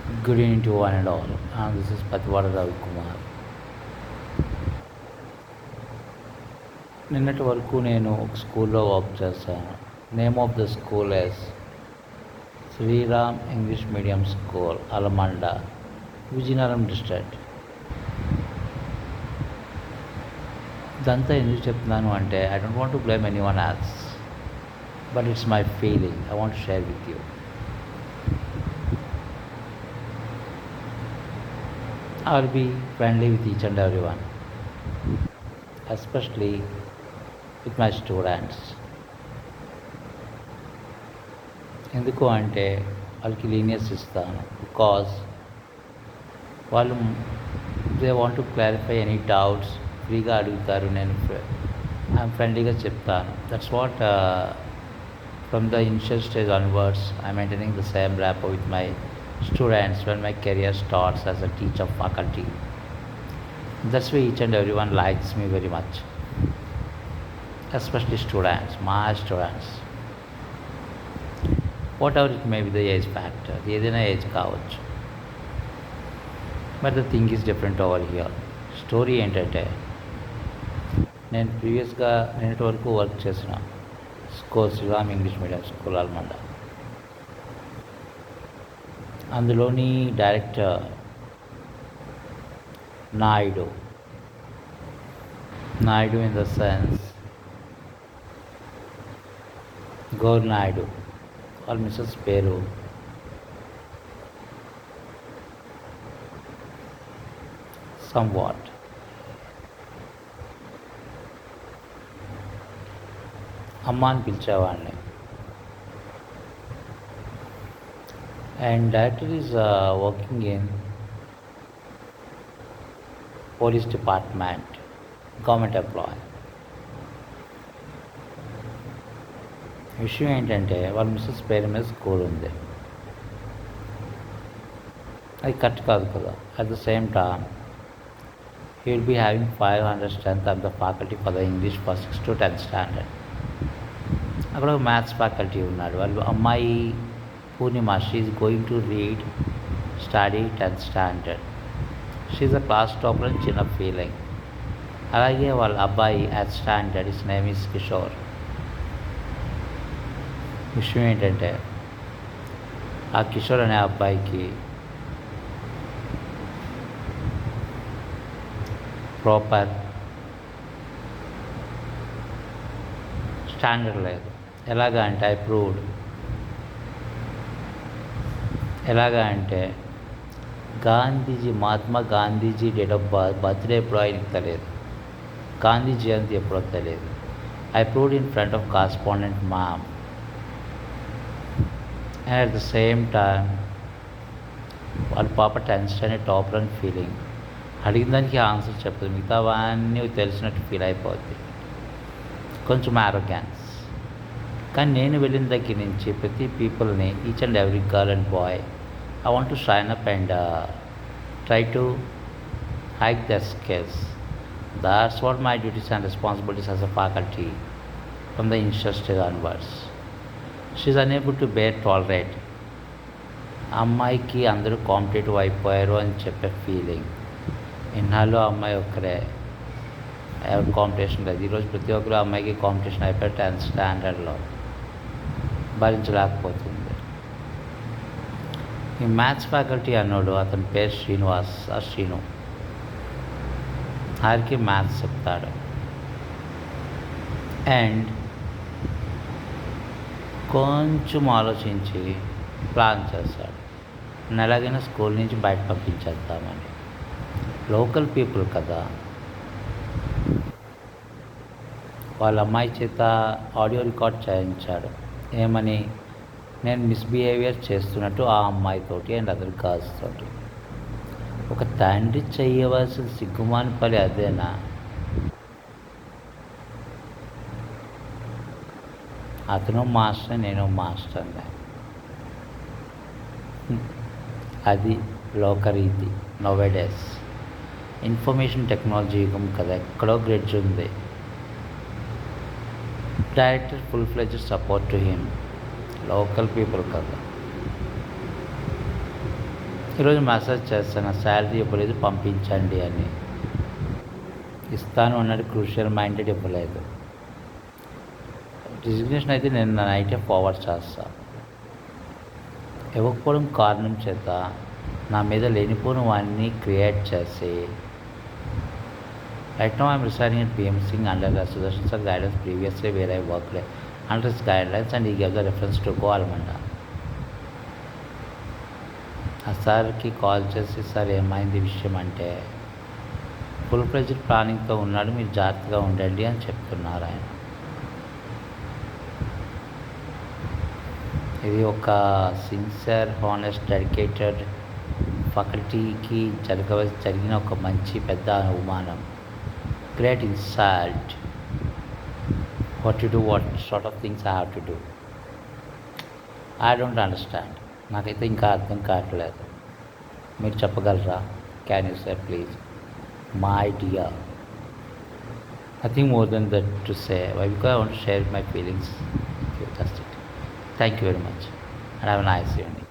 Good evening to one and all. This is Patiwada Ravi Kumar. నిన్నటి వరకు నేను ఒక స్కూల్లో వర్క్ చేశాను. Name of the school is Sriram English medium school, Alamanda, Vizianagaram district. ఇదంతా ఎందుకు చెప్తున్నాను అంటే, I don't want to blame anyone else, but it's my feeling. I want to share with you. I will be friendly with each and everyone, especially with my students. ఎందుకు అంటే వాళ్ళకి లీనియన్స్ ఇస్తాను, because వాళ్ళు they want to clarify any doubts ఫ్రీగా అడుగుతారు. నేను I am ఫ్రెండ్లీగా చెప్తాను. That's what from the initial stage onwards I maintaining the same rapport with my students when my career starts as a teacher faculty. That's why each and everyone likes me very much, especially students, my students. Whatever it may be the age factor, ఏదైనా age కావచ్చు, but the thing is different over here. Story ఏంటంటే, నేను ప్రీవియస్గా నిన్నటి వరకు work చేసిన school Sriram English medium school, Almanda. అందులోని director Naidu in the sense Gaur Naidu. వాళ్ళ మిస్సెస్ పేరు సమ్వాట్. అమ్మ అని పిలిచేవాడిని. And director is working in police department, government employee. విషయం ఏంటంటే, వాళ్ళ మిస్సెస్ పేరు మీద స్కూల్ ఉంది. అది కరెక్ట్ కాదు కదా. At the same time he will be having 500 strength of the faculty for the English for 6 to 10 standard. అక్కడ ఒక మ్యాథ్స్ ఫ్యాకల్టీ ఉన్నాడు. వాళ్ళు అమ్మాయి Purnima, she is going to read study 10th standard. She is a class topper అని చిన్న feeling. అలాగే వాళ్ళ అబ్బాయి 8th standard, his name is Kishore. విషయం ఏంటంటే, ఆ కిషోర్ అనే అబ్బాయికి ప్రాపర్ స్టాండర్డ్ లేదు. ఎలాగా అంటే, ఐ ప్రూవ్డ్. ఎలాగా అంటే, Gandhiji, Mahatma Gandhiji date of birthday ఎప్పుడో ఆయనకి తెలియదు, గాంధీ జయంతి ఎప్పుడో తెలియదు. I proved in front of correspondent ma'am. And at the same time వాళ్ళ పాప 10th స్టాండర్డ్ టాపర్ అని ఫీలింగ్. అడిగిన దానికి ఆన్సర్ చెప్పదు, మిగతావన్నీ తెలిసినట్టు ఫీల్ అయిపోద్ది. కొంచెం ఆరోగ్యాన్స్. కానీ నేను వెళ్ళిన దగ్గర నుంచి ప్రతి పీపుల్ని, each and every girl and boy, I want to sign up and try to hike their skills. That's what my duties and responsibilities as a faculty from the initial stage onwards. She is unable to tolerate అమ్మాయికి అందరూ competitive అయిపోయారు అని చెప్పే feeling. ఇన్నాళ్ళు అమ్మాయి ఒక్కరే, ఎవరి competition లేదు. ఈరోజు ప్రతి ఒక్కరు అమ్మాయికి కాంపిటీషన్ అయిపోయారు 10th స్టాండర్డ్లో. భరించలేకపోతుంది. ఈ మ్యాథ్స్ ఫ్యాకల్టీ అన్నాడు, అతని పేరు శ్రీనివాస్, ఆ శ్రీను. ఆయనకి మ్యాథ్స్ చెప్తాడు. అండ్ కొంచెం ఆలోచించి ప్లాన్ చేస్తాడు, ఎలాగైనా స్కూల్ నుంచి బయట పంపించేద్దామని. లోకల్ పీపుల్ కదా. వాళ్ళ అమ్మాయి చేత ఆడియో రికార్డ్ చేయించాడు. ఏమని, నేను మిస్బిహేవియర్ చేస్తున్నట్టు ఆ అమ్మాయితోటి అండ్ అదర్ గర్ల్స్ తోటి. ఒక తండ్రి చేయవలసిన సిగ్గుమాని పని అదేనా? అతను మాస్టర్, నేను మాస్టర్నే. అది లోకరీతి. నోవేడేస్ ఇన్ఫర్మేషన్ టెక్నాలజీ యుగం కదా, ఎక్కడో గ్రెడ్జ్ ఉంది. Director full fledged support to him. Local people కదా. ఈరోజు మెసేజ్ చేస్తాను శాలరీ ఇవ్వలేదు పంపించండి అని. ఇస్తాను అన్నది క్రూషియల్ మైండెడ్ ఇవ్వలేదు. రిజిగ్నేషన్ అయితే నేను నైటే ఫార్వర్డ్ చేస్తాను. ఇవ్వకపోవడం కారణం చేత నా మీద లేనిపోని వాడిని క్రియేట్ చేసి right now I'm residing at PM Singh under the Sudarshan sir guidance previously where I worked under his guidelines and he gave the reference to Goalmanda. ఆ సార్కి కాల్ చేసి సార్ ఏమైంది విషయం అంటే ఫుల్ ప్రెజర్ ప్లానింగ్తో ఉన్నాడు, మీరు జాగ్రత్తగా ఉండండి అని చెప్తున్నారు ఆయన. ఇది ఒక సిన్సియర్ హానెస్ట్ డెడికేటెడ్ ఫ్యాకల్టీకి జరిగిన ఒక మంచి పెద్ద అవమానం. Great insult. What to do, what sort of things I have to do. I don't understand. నాకైతే ఇంకా అర్థం కావట్లేదు. మీరు చెప్పగలరా? Can you say please? My dear, nothing more than that to say. Why? Because I want to share my feelings. That's it. Thank you very much and have a nice evening.